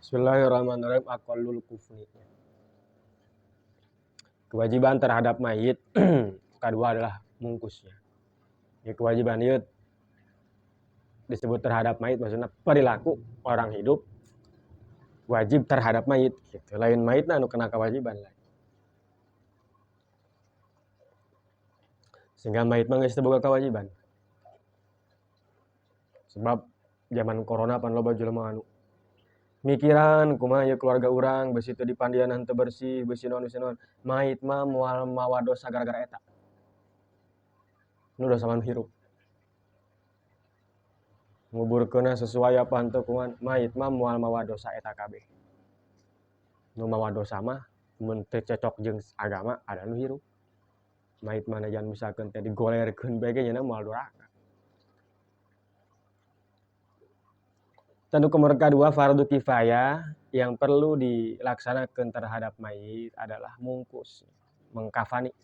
Bismillahirrahmanirrahim. Aqallul kufni. Kewajiban terhadap mayit kedua adalah mungkusnya. Ya, kewajiban itu disebut terhadap mayit, maksudnya perilaku orang hidup wajib terhadap mayit. Gitu. Lain mayit anu kena kewajiban lain. Sehingga mayit mah geus boga kewajiban. Sebab zaman corona pan loba jelema anu mikiran kumaha ya keluarga urang besi teu dipandianan teu bersih, besi naon mayit mah moal mawa dosa gara-gara eta. Nu dosa man hirup. Nguburkeunna sesuai apa henteu kumaha mayit mah moal mawa dosa eta kabeh. Nu mawa dosa mah mun teu cocok jeung agama ada nu hirup. Mayit mana jangan misalkan teh digolerkeun bae ge nya moal durhaka. Tanu nomor kedua fardu kifayah yang perlu dilaksanakan terhadap mayit adalah mungkus, mengkafani.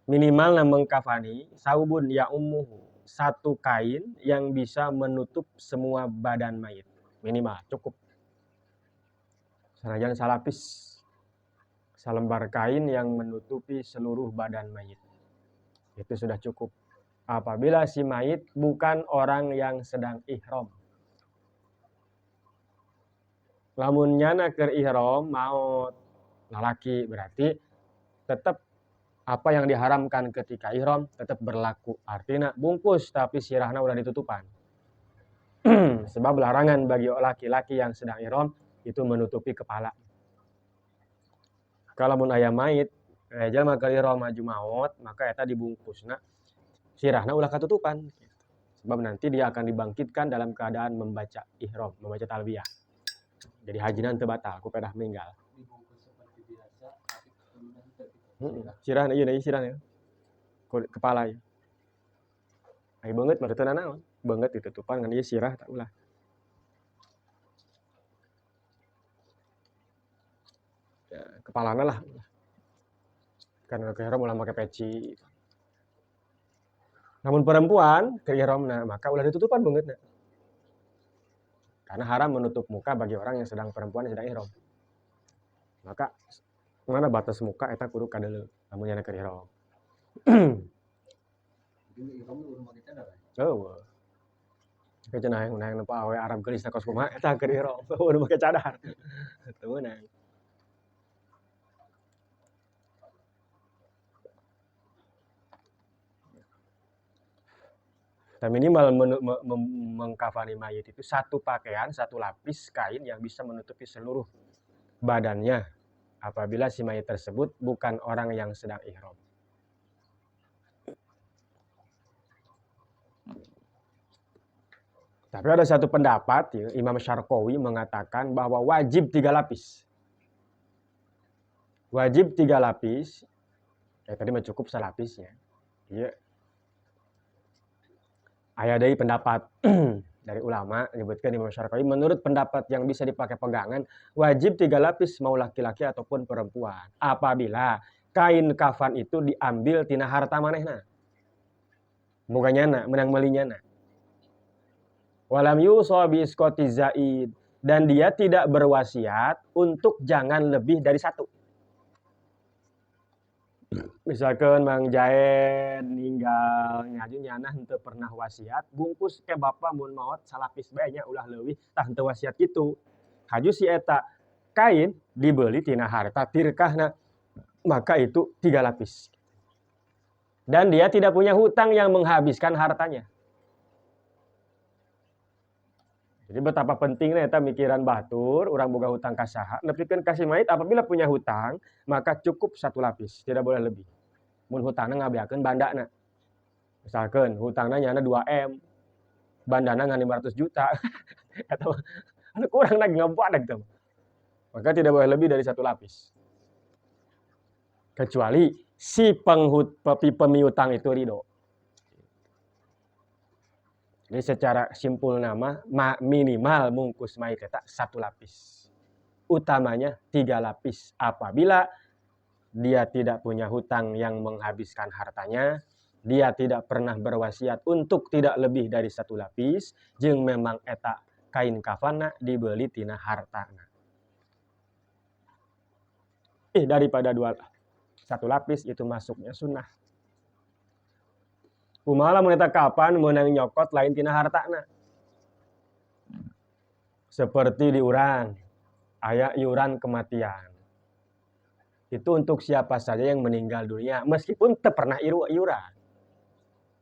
Minimal mengkafani saubun ya ummuhu, satu kain yang bisa menutup semua badan mayit. Minimal cukup. Sanajan salapis, selembar kain yang menutupi seluruh badan mayit. Itu sudah cukup. Apabila si mayit bukan orang yang sedang ihram. Lamun nyana keur ihram maut lalaki berarti tetap apa yang diharamkan ketika ihram tetap berlaku. Artinya bungkus tapi sirahna udah ditutupan. Sebab larangan bagi laki-laki yang sedang ihram itu menutupi kepala. Kalau mun aya mayit jalma keur ihram maju maut maka eta dibungkusna sirahna ulah katutupan. Sebab nanti dia akan dibangkitkan dalam keadaan membaca ihram, membaca talbiyah. Jadi hajina teu batal, ku pedah meninggal. Sirahna ieu deui sirahna. Kepala ieu. Ai beungeut mah teu naon, beungeut ditutupan ngan ieu sirah tak ulah. Ya, kepalana lah. Karena keur ihram ulah make peci. Namun perempuan keur ihramna maka ulah ditutupan beungeutna. Karena haram menutup muka bagi orang yang sedang perempuan yang sedang ihram. Maka mana batas muka eta kudu kadeuleu lamun nya keur ihram. Eueuh. Ke cenah yang nempa awe Arab geulis na kos kumaha eta keur ihram, kudu make cadar. Teu meunang. Dan minimal mengkafani mayit itu satu pakaian, satu lapis kain yang bisa menutupi seluruh badannya apabila si mayit tersebut bukan orang yang sedang ihram. Tapi ada satu pendapat, ya, Imam Syarqawi mengatakan bahwa wajib 3 lapis. Wajib 3 lapis, tadi mah cukup selapisnya. Ya. Aya deui pendapat dari ulama menyebutkan Imam Syarqawi menurut pendapat yang bisa dipakai pegangan wajib 3 lapis mau laki-laki ataupun perempuan apabila kain kafan itu diambil tina harta manehna. Boga nyana menang meuli nyana. Walam yusa bi isqati zaid dan dia tidak berwasiat untuk jangan lebih dari 1. Misalkan Mang Jaed ninggal ngaju nyana henteu pernah wasiat bungkus ke bapa mun maot salapis bae nya ulah leuwih tah henteu wasiat kitu. Haju si eta kain dibeli tina harta tirkahna maka itu 3 lapis. Dan dia tidak punya hutang yang menghabiskan hartanya. Jadi betapa pentingnya eta mikiran batur, urang boga hutang ka saha, nepikeun ka si mayit apabila punya hutang, maka cukup 1 lapis, tidak boleh lebih. Mun hutangna ngabeakeun bandana. Misalkan hutangna nyana 2M, bandana ngan 500 juta. Eta anu kurang lagi ngabuadeg teh. Maka tidak boleh lebih dari 1 lapis. Kecuali si pemiutang itu ridho. Jadi secara simpul nama minimal mungkus mayit eta 1 lapis. Utamanya 3 lapis apabila dia tidak punya hutang yang menghabiskan hartanya dia tidak pernah berwasiat untuk tidak lebih dari 1 lapis, jeung memang eta kain kafanna dibeli tina hartana. Daripada 1 lapis itu masuknya sunnah. Kumaha lamun eta kafan meunang nyokot lain tina hartana. Seperti di urang, aya iuran kematian. Itu untuk siapa saja yang meninggal dunia, meskipun teu pernah iuran.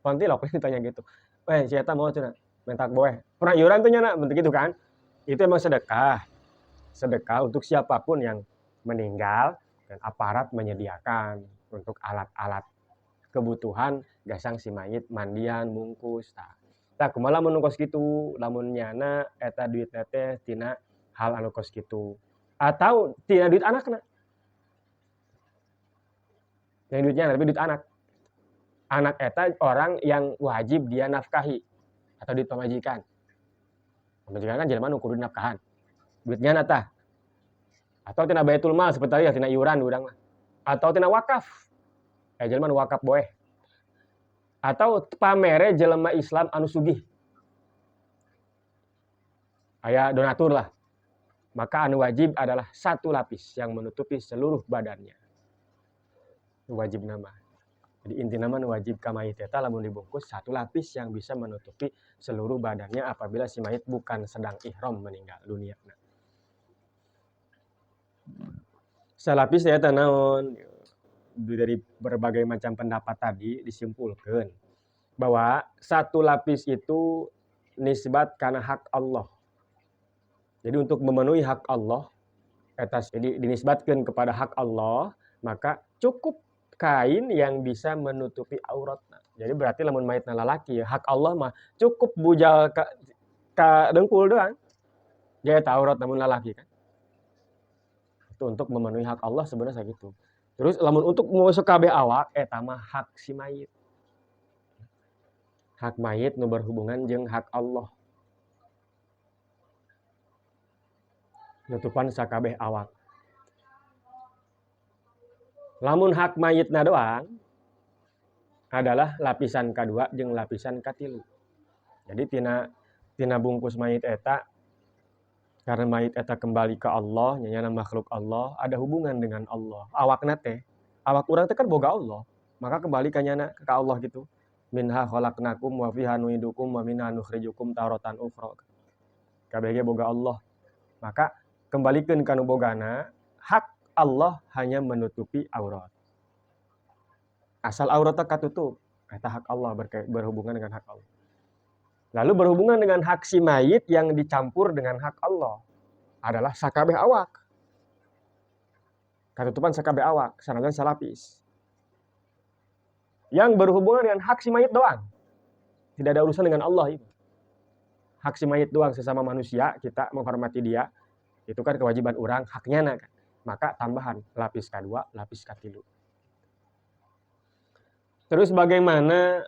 Pontilok ditanya gitu, si eta mau cenah mentak boeh, pernah iuran tuh nyana, bentuk gitu kan. Itu emang sedekah. Sedekah untuk siapapun yang meninggal dan aparat menyediakan untuk alat-alat kebutuhan gasang si mayit, mandian, bungkus. Tah kumaha lamun kos kitu, lamun nyana eta duitna teh tina hal anu kos kitu. Atau tina duit anakna. Yang duitnya tapi duit anak. Anak eta orang yang wajib dia nafkahi atau duit pamajikan. Pamajikan kan jelema nu kudu nafkahan. Duitnya tah. Atau tina baitul mal seperti tadi tina iuran urang mah. Atau tina wakaf. Jelema nu wakaf boeh. Atau pamere jelema Islam anu sugih. Aya donatur lah. Maka anu wajib adalah 1 lapis yang menutupi seluruh badannya. Wajib nama. Jadi inti nama wajib ka mayit eta lamun dibungkus 1 lapis yang bisa menutupi seluruh badannya apabila si mayit bukan sedang ihram meninggal dunia. Salapis eta naon? Dari berbagai macam pendapat tadi disimpulkan bahwa 1 lapis itu nisbat karena hak Allah. Jadi untuk memenuhi hak Allah, jadi dinisbatkan kepada hak Allah, maka cukup kain yang bisa menutupi auratna. Jadi berarti lamun mayitna lalaki, hak Allah mah cukup bujal ka dengkul doang. Jadi aurat namun lalaki kan. Itu untuk memenuhi hak Allah sebenarnya gitu. Terus lamun untuk masuk kabeh awak eta mah hak si mayit. Hak mayit nu berhubungan jeung hak Allah. Nutupan sakabeh awak. Lamun hak mayitna doang adalah lapisan kedua jeung lapisan katilu. Jadi tina bungkus mayit eta karena mayit eta kembali ke Allah, nyanyana makhluk Allah, ada hubungan dengan Allah. Awakna teh, awak urang teh kan boga Allah. Maka kembali ka nyana ka Allah gitu. Minha khalaqnakum wa fiha nu'idukum wa minha nukhrijukum taratan ukhra. Kabeh ge boga Allah. Maka kembalikan kanu bogana, hak Allah hanya menutupi aurat. Asal auratnya katutup, eta hak Allah berhubungan dengan hak Allah. Lalu berhubungan dengan hak si mayit yang dicampur dengan hak Allah adalah sakabeh awak. Katutupan sakabeh awak, sanajan salapis. Yang berhubungan dengan hak si mayit doang. Tidak ada urusan dengan Allah itu. Hak si mayit doang sesama manusia, kita menghormati dia. Itu kan kewajiban orang, haknya kan. Maka tambahan lapis kedua, lapis katilu. Terus bagaimana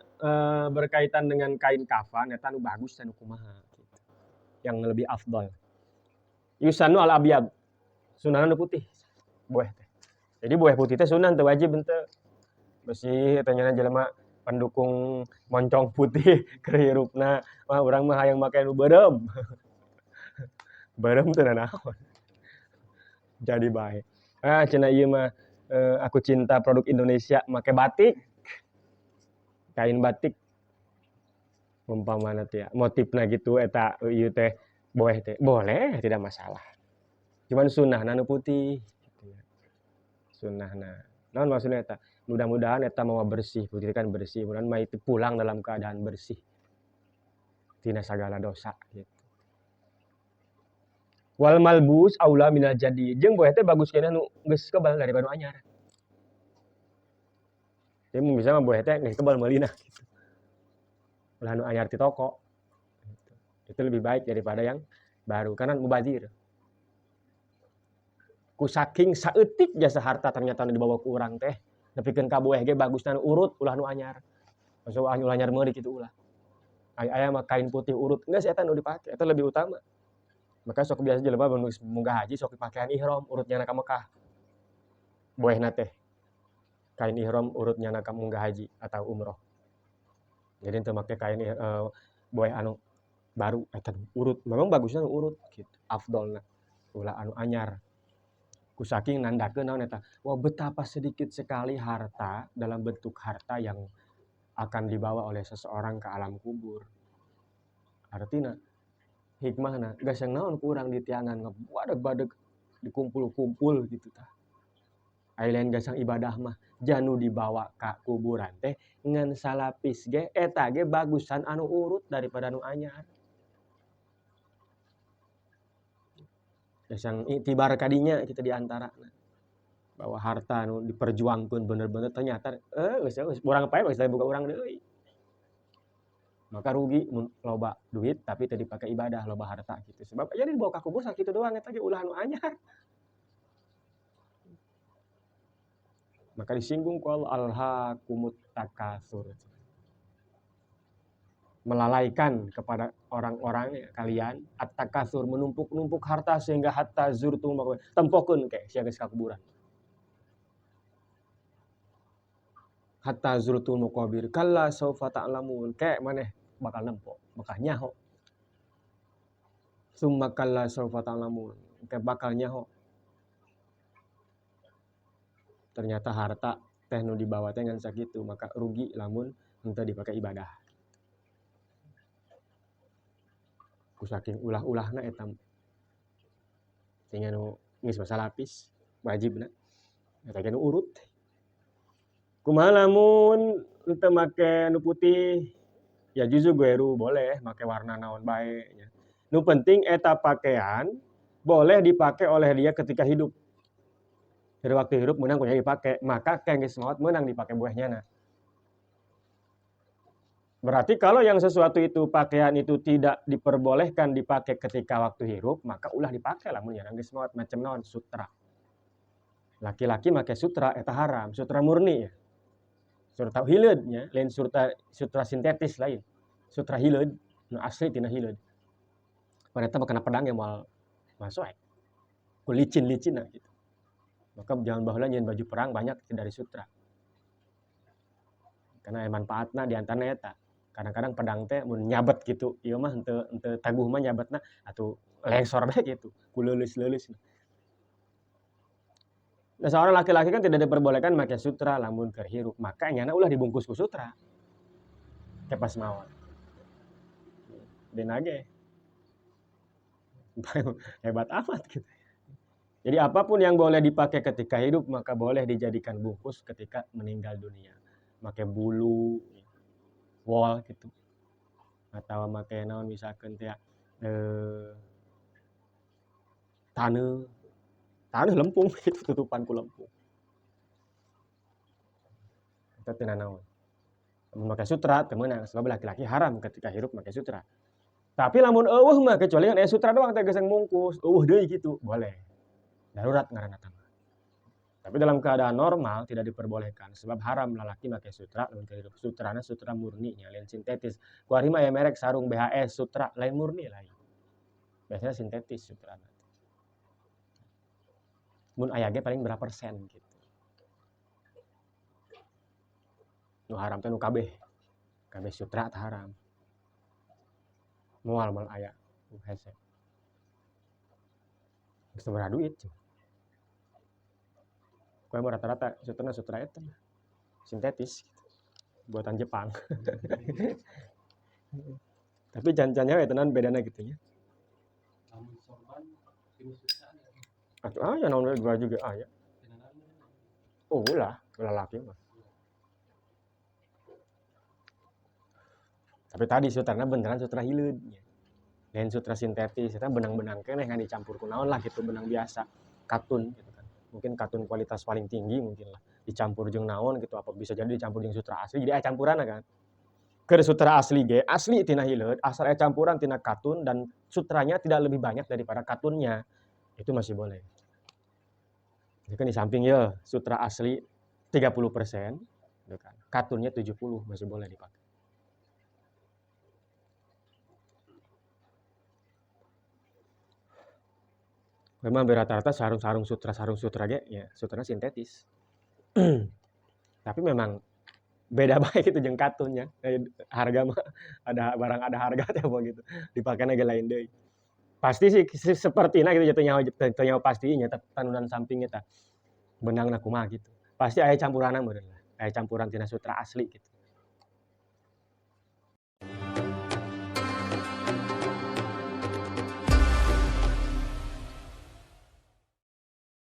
berkaitan dengan kain kafan, eta nu bagus anu kumaha gitu. Yang lebih afdal. Yusanu al abyad. Sunahna nu putih. Bueh teh. Jadi bueh putih teh sunah teu wajib henteu. Besi eta nyana jelema pendukung moncong putih keur hirupna, mah urang mah hayang make nu beureum. Beureum teu naon. Jadi bae. Cenah ieu mah aku cinta produk Indonesia make batik. Kain batik umpamana teh motifna gitu eta ieu teh boeh teh boleh tidak masalah. Cuman sunnahna nu putih gitu ya. Sunnahna. Naon maksudna eta? Mudah-mudahan eta mawa bersih, putih kan bersih. Mudahan mayit pulang dalam keadaan bersih. Tina sagala dosa gitu. Wal malbus aula minal jadi. Jeung boeh teh bagus kena nu geus kebal daripada nu anyar. Jadi bisa mah boeh teh geus kebal meulina gitu. Ulah nu anyar ti toko. Gitu. Itu lebih baik daripada yang baru karena mubazir. Ku saking saeutik jasa harta ternyata nu dibawa ku urang teh. Nepikeun ka boeh ge bagusna nu urut ulah nu anyar. Masuk anu anyar meuli kitu ulah. Aya mah kain putih urut, geus eta nu dipake, eta lebih utama. Maka sok biasa jelema munggah haji sok pakaian ihram urutnya ka Mekah. Boehna teh kain ihram urutnya ka munggah haji atau umroh. Jadi teu make kain boeh anu baru eta urut. Memang bagusnya urut gitu, afdolna ulah anu anyar. Ku saking nandakeun naon eta, wah betapa sedikit sekali harta dalam bentuk harta yang akan dibawa oleh seseorang ke alam kubur. Artina hikmahna gasang naon ku urang di tiangan ngebadeg-badeg dikumpul-kumpul gitu tah. Ai lain gasang ibadah mah janu dibawa ka kuburan teh ngan salapis ge eta ge bagusan anu urut daripada anu anyar. Gasang itibar kadinya kita di antarana. Bahwa harta anu diperjuangkeun bener-bener ternyata geus urang pae geus boga urang deui. Maka rugi mun loba duit tapi teu dipake ibadah, loba harta gitu. Sebab jadi dibawa ka kubur sakitu doang eta ge ulah anu anyar. Maka disinggung ku Allah alhaakumut takatsur. Melalaikan kepada orang-orang kalian at-takatsur menumpuk-numpuk harta sehingga hatta zurtum tempokeun ke sia geus ka kuburan. Hatta zurtum maqabir kalla saufa ta'lamun ke maneh bakal nempo, bakal nyaho. Summa kalla saufa ta'lamun ke bakal nyaho. Ternyata harta teh nu dibawa teh ngan sakitu, maka rugi lamun henteu dipake ibadah. Ku saking ulah-ulahna eta sehingga nu geus masa lapis wajibna eta ge nu urut. Kumaha lamun henteu make nu putih ya juzu gueru boleh make warna naon bae nya. Nu penting eta pakaian boleh dipake oleh dia ketika hidup. Jadi waktu hidup meunang kumaha dipake, maka ke geus maot meunang dipake buahnyana. Berarti kalau yang sesuatu itu pakaian itu tidak diperbolehkan dipakai ketika waktu hirup, maka ulah dipakai lah mun nya geus maot macam naon sutra. Laki-laki make sutra eta haram, sutra murni ya. Sutra hileud nya, lain sutra sintetis lain. Sutra hileud nu asli tina hileud. Paneta kena pedang yang moal soek. Ku licin-licinna gitu. Maka jangan baheula nyeun baju perang banyak dari sutra. Karena manfaatna di antarana eta. Kadang-kadang pedang teh mun nyabet gitu, ieu mah henteu taguh mah nyabetna atuh lengsor bae gitu, ku leuleus-leuleus. Nah, seorang laki-laki kan tidak diperbolehkan make sutra lamun keur hirup, maka nyana ulah dibungkus ku sutra. Ke pas maot. Dina ge. Hebat amat gitu. Jadi apapun yang boleh dipakai ketika hidup maka boleh dijadikan bungkus ketika meninggal dunia. Make bulu, wol gitu. Atau make naon misalkan teh taneuh lempung gitu tutupan ku lempung. Eta teu naon. Mun make sutra teu meunang sebab laki-laki haram ketika hirup make sutra. Tapi lamun eueuh mah kecuali aya sutra doang teh geus mungkus, eueuh deui gitu boleh. Darurat ngaranna teh. Tapi dalam keadaan normal tidak diperbolehkan sebab haram lalaki make sutra lamun keur hirup. Sutrana sutra murni nya lain sintetis. Kuari mah aya merek sarung BHS sutra lain murni lain. Biasanya sintetis sutrana. Mun aya ge paling berapa persen gitu. Nu haram teh nu kabeh. Kabeh sutra teh haram. Moal aya hese. Geus sabaraha duit. Kue mah rata-rata sutra eta sintetis gitu. Buatan Jepang. Tapi jangan-jangan ya tenan bedana gitu ya. Atuh aya naon gua juga aya. Oh ulah lalaki mah. Tapi tadi sutrana beneran sutra hileud nya. Lain sutra sintetis eta benang-benang keneh ngan dicampur ku naon lah gitu benang biasa, katun gitu kan. Mungkin katun kualitas paling tinggi mungkin lah. Dicampur jeung naon gitu apa bisa jadi dicampur jeung sutra asli jadi aya campuranna kan. Keur sutra asli ge asli tina hileud asal aya campuran tina katun dan sutranya tidak lebih banyak daripada katunnya. Itu masih boleh. Jadi kan di samping ya sutra asli 30% gitu kan. Katunnya 70 masih boleh dipakai. Memang rata-rata sarung sutra ge ya sutranya sintetis. Tapi memang beda bae gitu jeung katun nya, harga mah ada barang ada harga teh apa gitu, dipakena ge lain deui. Pasti sih sepertina gitu teu nyaho pasti nya tanunan samping eta, benangna kumaha gitu. Pasti aya campuranna meureun lah, aya campuran tina sutra asli gitu.